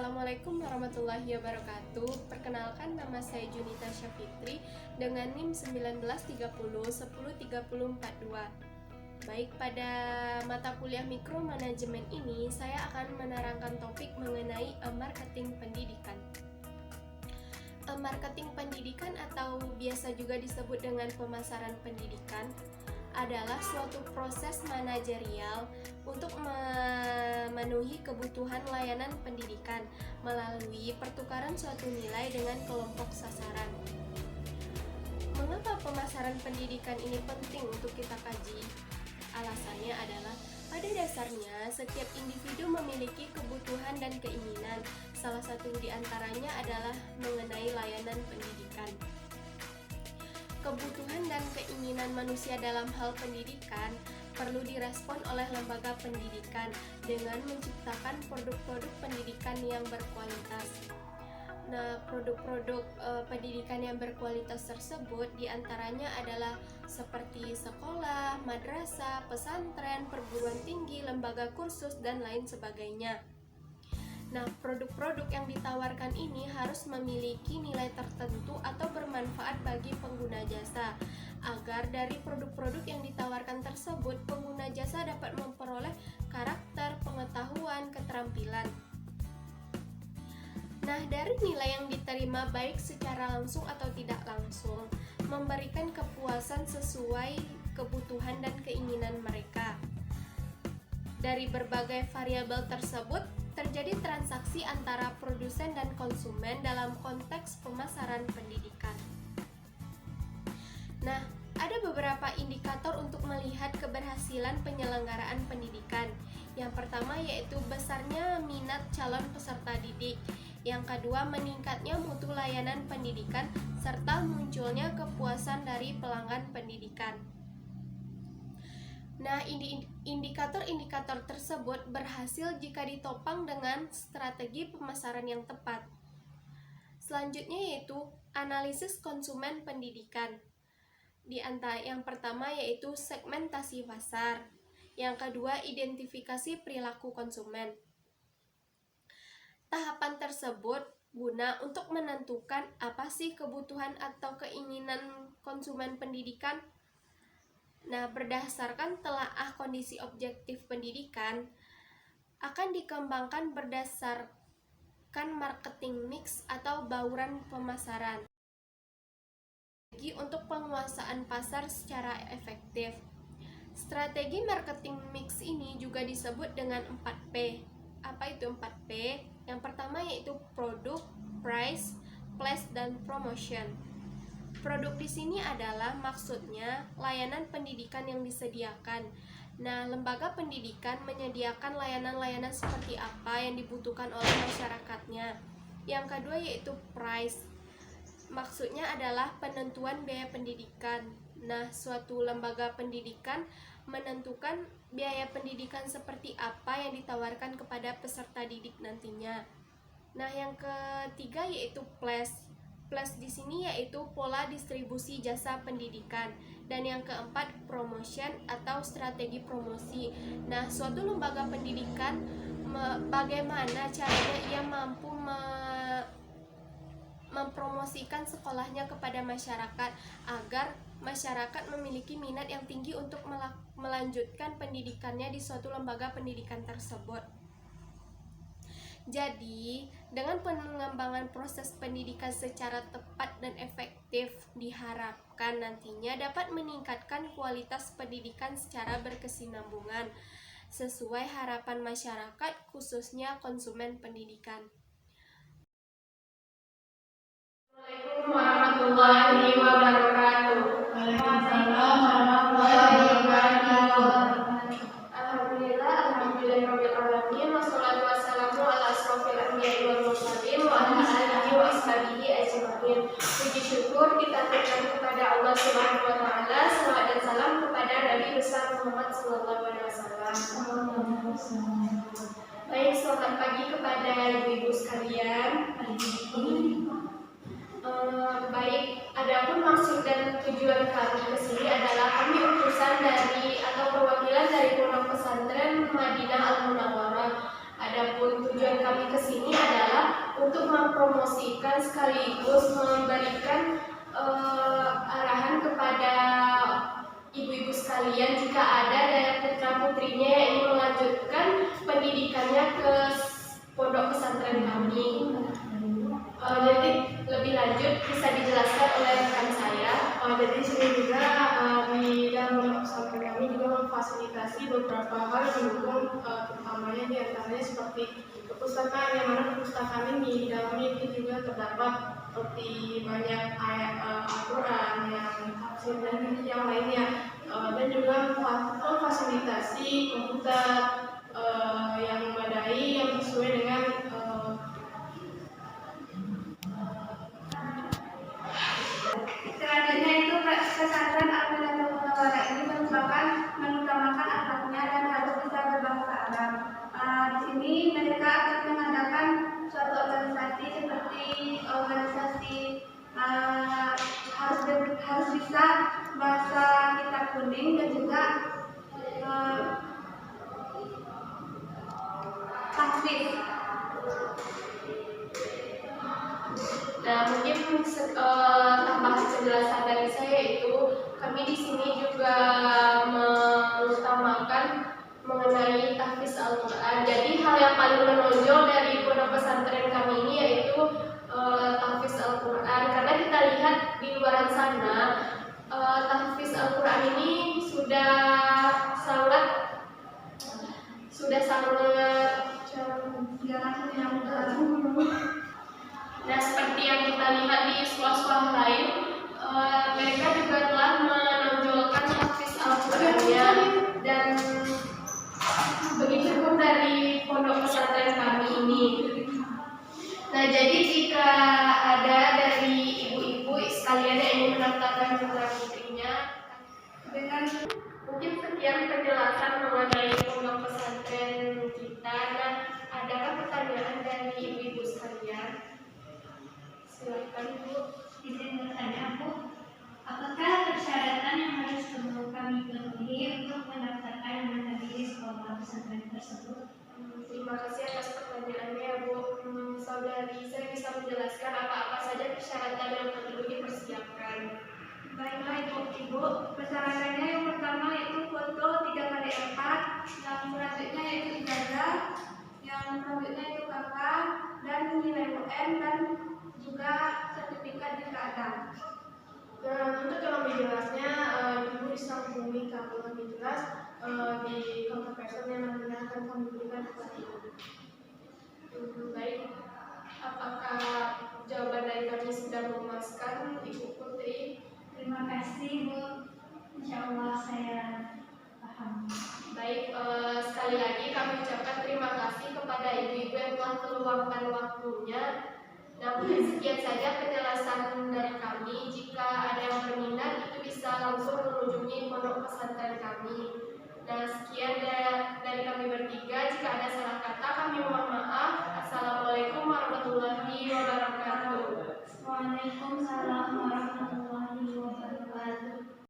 Assalamualaikum warahmatullahi wabarakatuh. Perkenalkan, nama saya Junita Syafitri dengan NIM 1930103042. Baik, pada mata kuliah mikro manajemen ini saya akan menerangkan topik mengenai marketing pendidikan. Marketing pendidikan atau biasa juga disebut dengan pemasaran pendidikan adalah suatu proses manajerial untuk memenuhi kebutuhan layanan pendidikan melalui pertukaran suatu nilai dengan kelompok sasaran. Mengapa pemasaran pendidikan ini penting untuk kita kaji? Alasannya adalah pada dasarnya setiap individu memiliki kebutuhan dan keinginan. Salah satu di antaranya adalah mengenai layanan pendidikan. Kebutuhan dan keinginan manusia dalam hal pendidikan perlu direspon oleh lembaga pendidikan dengan menciptakan produk-produk pendidikan yang berkualitas. Nah, produk-produk pendidikan yang berkualitas tersebut diantaranya adalah seperti sekolah, madrasah, pesantren, perguruan tinggi, lembaga kursus, dan lain sebagainya. Nah, produk-produk yang ditawarkan ini harus memiliki nilai tertentu atau bermanfaat bagi pengguna jasa, agar dari produk-produk yang ditawarkan tersebut, pengguna jasa dapat memperoleh karakter, pengetahuan, keterampilan. Nah, dari nilai yang diterima baik secara langsung atau tidak langsung, memberikan kepuasan sesuai kebutuhan dan keinginan mereka. Dari berbagai variabel tersebut, terjadi transaksi antara produsen dan konsumen dalam konteks pemasaran pendidikan. Nah, ada beberapa indikator untuk melihat keberhasilan penyelenggaraan pendidikan. Yang pertama yaitu besarnya minat calon peserta didik. Yang kedua, meningkatnya mutu layanan pendidikan serta munculnya kepuasan dari pelanggan pendidikan. Nah, indikator-indikator tersebut berhasil jika ditopang dengan strategi pemasaran yang tepat. Selanjutnya yaitu analisis konsumen pendidikan. Di antara yang pertama yaitu segmentasi pasar. Yang kedua, identifikasi perilaku konsumen. Tahapan tersebut guna untuk menentukan apa sih kebutuhan atau keinginan konsumen pendidikan. Nah, berdasarkan telaah kondisi objektif pendidikan, akan dikembangkan berdasarkan marketing mix atau bauran pemasaran untuk penguasaan pasar secara efektif. Strategi marketing mix ini juga disebut dengan 4P. Apa itu 4P? Yang pertama yaitu produk, price, place, dan promotion. Produk di sini adalah maksudnya layanan pendidikan yang disediakan. Nah, lembaga pendidikan menyediakan layanan-layanan seperti apa yang dibutuhkan oleh masyarakatnya. Yang kedua yaitu price. Maksudnya adalah penentuan biaya pendidikan. Nah, suatu lembaga pendidikan menentukan biaya pendidikan seperti apa yang ditawarkan kepada peserta didik nantinya. Nah, yang ketiga yaitu place. Plus di sini yaitu pola distribusi jasa pendidikan. Dan yang keempat, promotion atau strategi promosi. Nah, suatu lembaga pendidikan bagaimana caranya ia mampu mempromosikan sekolahnya kepada masyarakat agar masyarakat memiliki minat yang tinggi untuk melanjutkan pendidikannya di suatu lembaga pendidikan tersebut. Jadi, dengan pengembangan proses pendidikan secara tepat dan efektif diharapkan nantinya dapat meningkatkan kualitas pendidikan secara berkesinambungan sesuai harapan masyarakat, khususnya konsumen pendidikan. Assalamualaikum warahmatullahi wabarakatuh. Waalaikumsalam warahmatullahi wabarakatuh. Alhamdulillahirabbil wassalatu wassalamu ala asrofil anbiya'i wal mursalin wa ala alihi wa ashabihi ajmain. Puji syukur kita berikan kepada Allah Subhanahu wa taala, salawat dan salam kepada Nabi besar Muhammad sallallahu alaihi wasallam. Baik, selamat pagi kepada ibu-ibu sekalian. Baik, adapun maksud dan tujuan kami ke sini adalah kami utusan dari atau perwakilan dari Pondok Pesantren Madinah Al Munawwarah. Adapun tujuan kami ke sini adalah untuk mempromosikan sekaligus memberikan arahan kepada ibu-ibu sekalian jika ada dari putra-putrinya yang ingin melanjutkan pendidikannya ke pondok pesantren kami. Jadi lebih lanjut bisa dijelaskan oleh rekan saya. Jadi di sini juga di dalam pesantren kami juga memfasilitasi beberapa hal yang mendukung, utamanya diantaranya seperti perpustakaan, yang mana perpustakaan ini di dalamnya itu juga terdapat seperti banyak ayat Al-Quran yang tafsir dan yang lainnya, dan juga memfasilitasi komputer yang memadai yang sesuai dengan selanjutnya itu pesantren Al-Madinatul Munawwarah ini mengutamakan akhlaknya dan harus bisa berbahasa Arab. Di sini mereka akan mengadakan suatu organisasi seperti organisasi harus bisa bahasa kitab kuning dan juga tahfiz. Nah, mungkin tambahan penjelasan dari saya itu kami di sini juga mengutamakan mengenai tahfiz Al-Quran. Jadi hal yang paling menonjol dari pondok pesantren kami ini yaitu tahfiz Al-Quran, karena kita lihat di luar sana tahfiz Al-Quran ini sudah sangat Nah, seperti yang kita lihat di sekolah-sekolah lain, mereka juga telah menonjolkan tahfiz Al-Qurannya, dan begitu pun dari pondok pesantren kami ini. Nah, jadi jika ada dari ibu-ibu sekalian yang ingin mendaftarkan putra-putrinya, dengan mungkin sekian penjelasan mengenai pondok pesantren kita. Nah, adakah pertanyaan dari ibu-ibu sekalian? Silakan, Bu. Izin bertanya, Bu, apakah persyaratan yang harus kami penuhi untuk mendaftarkan anak kami di sekolah pesantren tersebut? Terima kasih atas pertanyaannya, Bu. Saudari, saya bisa menjelaskan apa-apa saja persyaratan yang perlu dipersiapkan. Baiklah Ibu, persyaratannya yang pertama yaitu foto 3x4, yang selanjutnya yaitu ijazah, yang selanjutnya itu KK, dan nilai UN, dan juga sertifikat jika ada. Dan untuk yang lebih jelasnya, Ibu bisa menghubungi kami lebih jelas di kontak person yang nantinya akan kami berikan kepada Ibu. Baik, apakah jawaban dari kami sudah memuaskan, Ibu Putri? Terima kasih, Bu. Insya Allah saya paham. Baik, sekali lagi kami ucapkan terima kasih kepada ibu-ibu yang telah meluangkan waktunya. Nah, mungkin sekian saja penjelasan dari kami. Jika ada yang berminat, itu bisa langsung mengunjungi pondok pesantren kami. Nah, sekian dari kami bertiga. Jika ada salah kata, kami mohon maaf. Assalamualaikum warahmatullahi wabarakatuh. Waalaikumsalam warahmatullahi wabarakatuh.